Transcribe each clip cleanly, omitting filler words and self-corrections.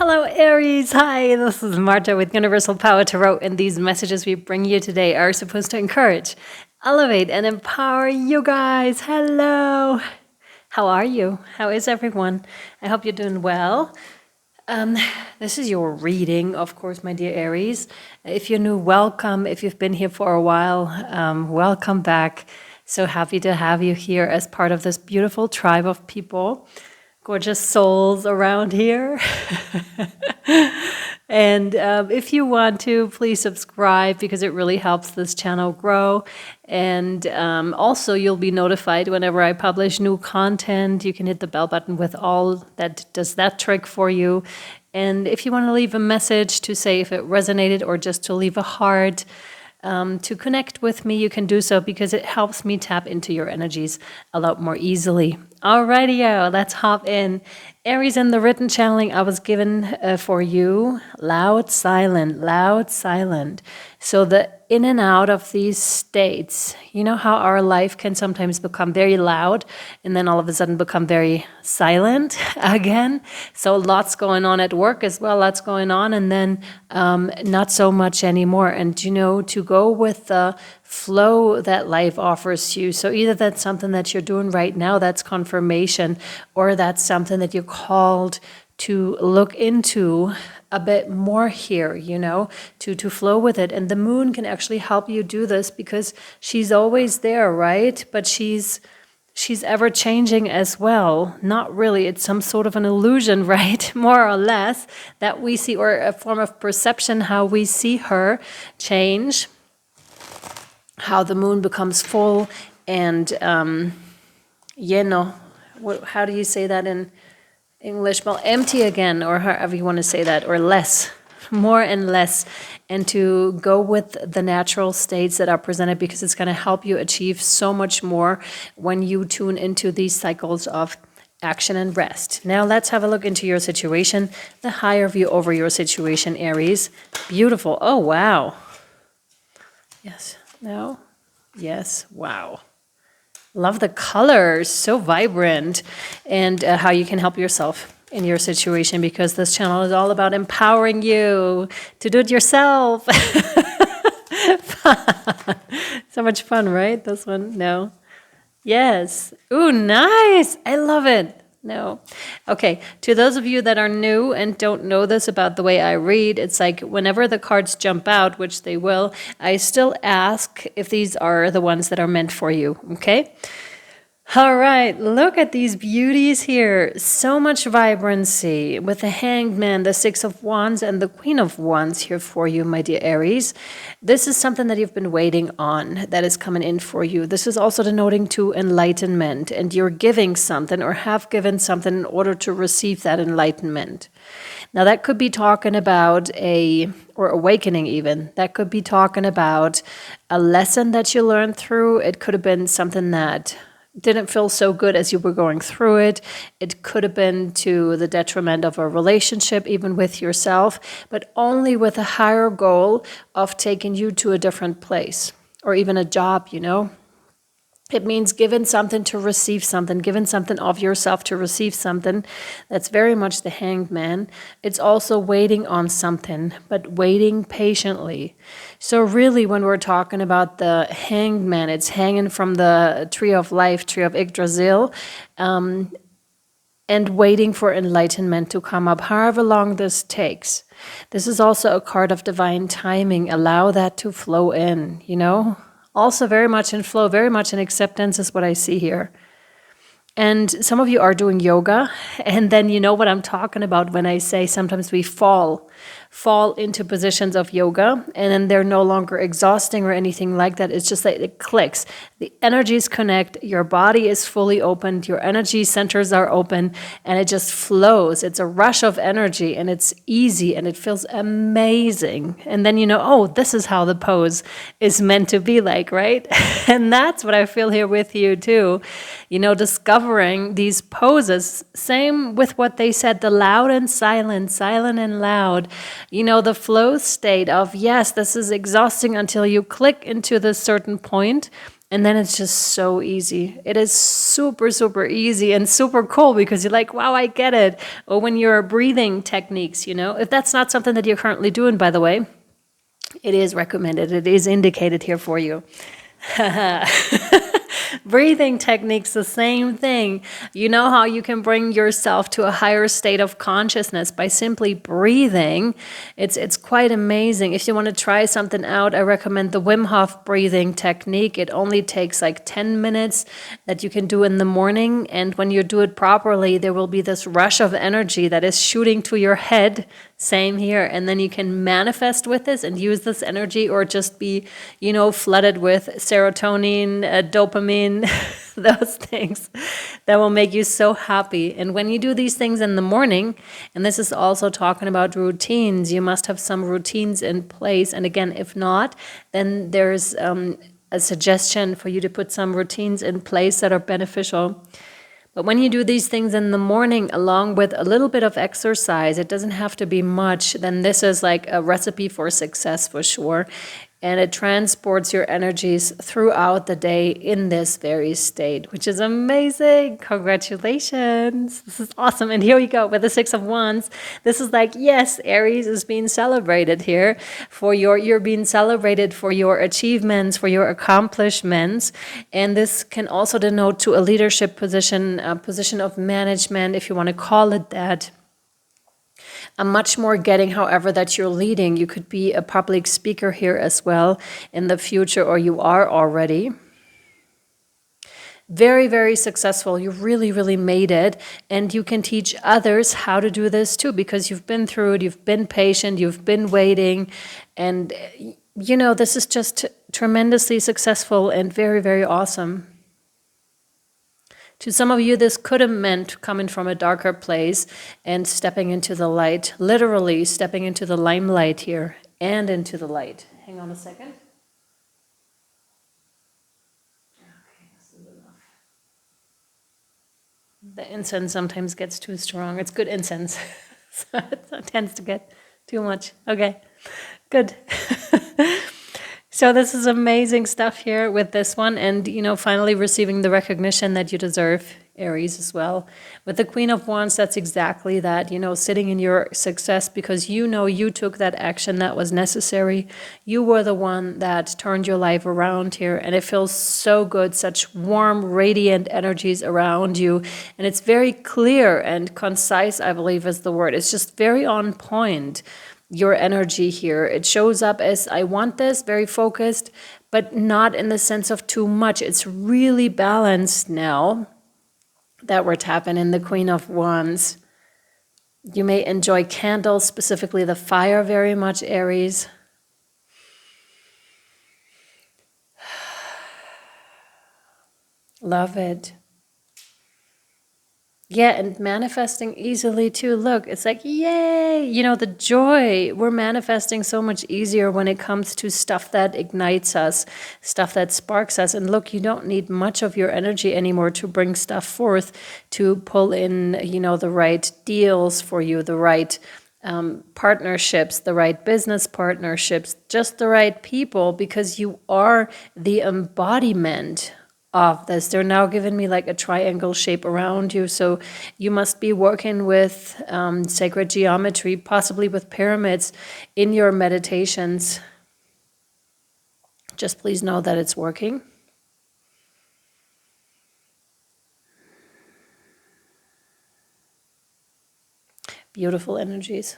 Hello, Aries. Hi, this is Marta with Universal Power Tarot, and these messages we bring you today are supposed to encourage, elevate, and empower you guys. Hello. How are you? How is everyone? I hope you're doing well. This is your reading, of course, my dear Aries. If you're new, welcome. If you've been here for a while, welcome back. So happy to have you here as part of this beautiful tribe of people. Gorgeous souls around here. And if you want to, please subscribe because it really helps this channel grow. And also you'll be notified whenever I publish new content. You can hit the bell button with all that does that trick for you. And if you want to leave a message to say if it resonated or just to leave a heart, to connect with me, you can do so because it helps me tap into your energies a lot more easily. Alrighty, let's hop in. Aries, in the written channeling I was given for you, loud, silent. So the in and out of these states, you know how our life can sometimes become very loud and then all of a sudden become very silent again. So lots going on at work as well, lots going on, and then not so much anymore. And to go with the flow that life offers you. So either that's something that you're doing right now, that's confirmation, or that's something that you're called to look into a bit more here, to flow with it. And the moon can actually help you do this because she's always there, right? But she's ever changing as well. Not really, it's some sort of an illusion, right? More or less that we see, or a form of perception, how we see her change, how the moon becomes full and, how do you say that in English? Well, empty again, or however you want to say that, or less, more and less, and to go with the natural states that are presented because it's going to help you achieve so much more when you tune into these cycles of action and rest. Now let's have a look into your situation, the higher view over your situation, Aries. Beautiful. Oh, wow. Yes. No? Yes. Wow. Love the colors, so vibrant, and how you can help yourself in your situation because this channel is all about empowering you to do it yourself. So much fun, right? This one? No? Yes. Ooh, nice. I love it. No. Okay, to those of you that are new and don't know this about the way I read, it's like whenever the cards jump out, which they will, I still ask if these are the ones that are meant for you, okay? All right, look at these beauties here. So much vibrancy with the Hanged Man, the Six of Wands, and the Queen of Wands here for you, my dear Aries. This is something that you've been waiting on that is coming in for you. This is also denoting to enlightenment, and you're giving something or have given something in order to receive that enlightenment. Now that could be talking about or awakening even. That could be talking about a lesson that you learned through. It could have been something that didn't feel so good as you were going through it. It could have been to the detriment of a relationship, even with yourself, but only with a higher goal of taking you to a different place or even a job, It means giving something to receive something, giving something of yourself to receive something. That's very much the Hanged Man. It's also waiting on something, but waiting patiently. So really, when we're talking about the Hanged Man, it's hanging from the tree of life, tree of Yggdrasil, and waiting for enlightenment to come up, however long this takes. This is also a card of divine timing. Allow that to flow in, Also very much in flow, very much in acceptance is what I see here. And some of you are doing yoga, and then you know what I'm talking about when I say sometimes we fall into positions of yoga, and then they're no longer exhausting or anything like that. It's just that it clicks. The energies connect, your body is fully opened, your energy centers are open, and it just flows. It's a rush of energy, and it's easy, and it feels amazing. And then this is how the pose is meant to be like, right? And that's what I feel here with you too. Discovering these poses, same with what they said, the loud and silent, silent and loud. The flow state of, yes, this is exhausting until you click into this certain point And then it's just so easy. It is super, super easy and super cool because you're like, wow, I get it. Or when you're breathing techniques, if that's not something that you're currently doing, by the way, it is recommended. It is indicated here for you. Breathing techniques, the same thing. You know how you can bring yourself to a higher state of consciousness by simply breathing. It's quite amazing. If you want to try something out, I recommend the Wim Hof breathing technique. It only takes like 10 minutes that you can do in the morning. And when you do it properly, there will be this rush of energy that is shooting to your head. Same here. And then you can manifest with this and use this energy, or just be, flooded with serotonin, dopamine, those things that will make you so happy. And when you do these things in the morning, and this is also talking about routines, you must have some routines in place. And again, if not, then there's a suggestion for you to put some routines in place that are beneficial. But when you do these things in the morning, along with a little bit of exercise, it doesn't have to be much, then this is like a recipe for success for sure. And it transports your energies throughout the day in this very state, which is amazing. Congratulations. This is awesome. And here we go with the Six of Wands. This is like, yes, Aries is being celebrated here you're being celebrated for your achievements, for your accomplishments. And this can also denote to a leadership position, a position of management, if you want to call it that. I'm much more getting, however, that you're leading. You could be a public speaker here as well in the future, or you are already. Very, very successful. You really, really made it. And you can teach others how to do this too, because you've been through it, you've been patient, you've been waiting. And, this is just tremendously successful and very, very awesome. To some of you, this could have meant coming from a darker place and stepping into the light, literally stepping into the limelight here and into the light. Hang on a second. Okay, this is enough. The incense sometimes gets too strong. It's good incense, so it tends to get too much. Okay, good. So this is amazing stuff here with this one, and finally receiving the recognition that you deserve, Aries, as well. With the Queen of Wands, that's exactly that, sitting in your success because you took that action that was necessary. You were the one that turned your life around here, and it feels so good, such warm, radiant energies around you, and it's very clear and concise, I believe is the word. It's just very on point. Your energy here. It shows up as, I want this, very focused, but not in the sense of too much. It's really balanced now that we're tapping in the Queen of Wands. You may enjoy candles, specifically the fire, very much, Aries. Love it. Yeah, and manifesting easily too. Look, it's like, yay, the joy. We're manifesting so much easier when it comes to stuff that ignites us, stuff that sparks us. And look, you don't need much of your energy anymore to bring stuff forth, to pull in, the right deals for you, the right partnerships, the right business partnerships, just the right people, because you are the embodiment of this. They're now giving me like a triangle shape around you, so you must be working with sacred geometry, possibly with pyramids in your meditations. Just please know that it's working. Beautiful energies.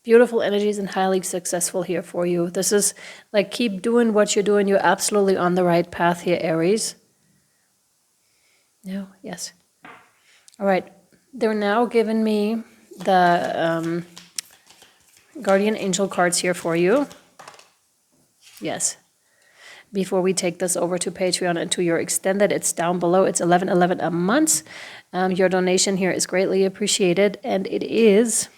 Beautiful energies and highly successful here for you. This is like, keep doing what you're doing. You're absolutely on the right path here, Aries. No? Yes. All right. They're now giving me the guardian angel cards here for you. Yes. Before we take this over to Patreon and to your extended, it's down below. It's $11.11 a month. Your donation here is greatly appreciated, and it is,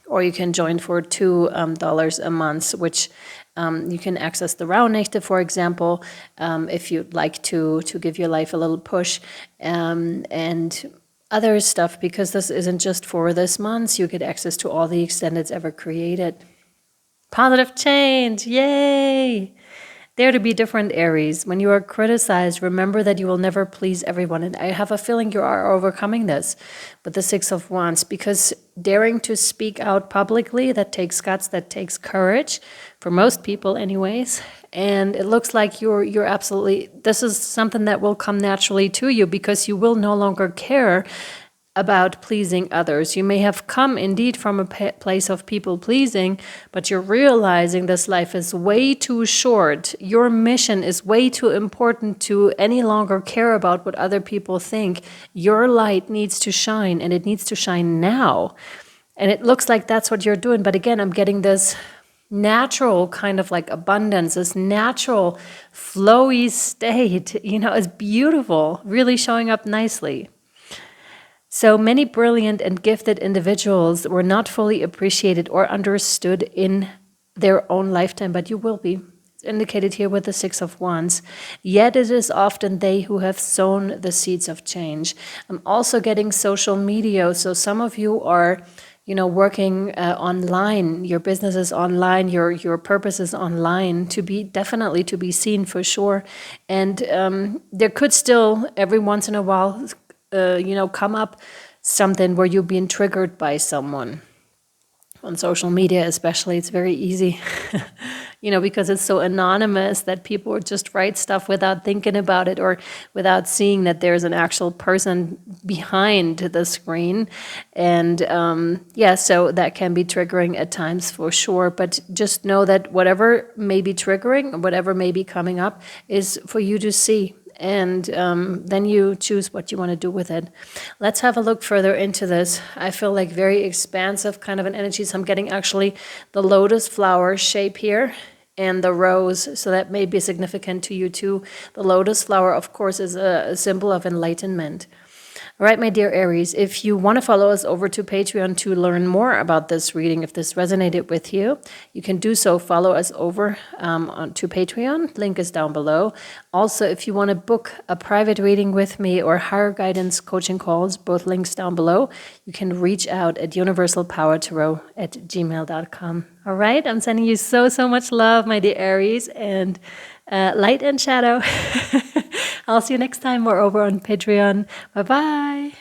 or you can join for $2 a month, which you can access the Raunächte, for example, if you'd like to give your life a little push, and other stuff, because this isn't just for this month. You get access to all the extendeds ever created. Positive change, yay! Dare to be different, Aries. When you are criticized, remember that you will never please everyone. And I have a feeling you are overcoming this with the Six of Wands, because daring to speak out publicly, that takes guts, that takes courage, for most people anyways. And it looks like you're absolutely, this is something that will come naturally to you, because you will no longer care about pleasing others. You may have come indeed from a place of people pleasing, but you're realizing this life is way too short. Your mission is way too important to any longer care about what other people think. Your light needs to shine, and it needs to shine now. And it looks like that's what you're doing. But again, I'm getting this natural kind of like abundance, this natural flowy state, is beautiful, really showing up nicely. So many brilliant and gifted individuals were not fully appreciated or understood in their own lifetime, but you will be. It's indicated here with the Six of Wands. Yet it is often they who have sown the seeds of change. I'm also getting social media. So some of you are, working online. Your business is online. Your purpose is online. Definitely to be seen for sure. And there could still every once in a while come up something where you've been triggered by someone. On social media especially, it's very easy, because it's so anonymous that people just write stuff without thinking about it, or without seeing that there's an actual person behind the screen. And so that can be triggering at times for sure. But just know that whatever may be triggering, whatever may be coming up, is for you to see. And then you choose what you want to do with it. Let's have a look further into this. I feel like very expansive kind of an energy. So I'm getting actually the lotus flower shape here and the rose. So that may be significant to you too. The lotus flower, of course, is a symbol of enlightenment. All right, my dear Aries, if you want to follow us over to Patreon to learn more about this reading, if this resonated with you, you can do so. Follow us over to Patreon. Link is down below. Also, if you want to book a private reading with me or higher guidance coaching calls, both links down below, you can reach out at universalpowertarot@gmail.com. All right, I'm sending you so, so much love, my dear Aries, and light and shadow. I'll see you next time. We're over on Patreon. Bye-bye.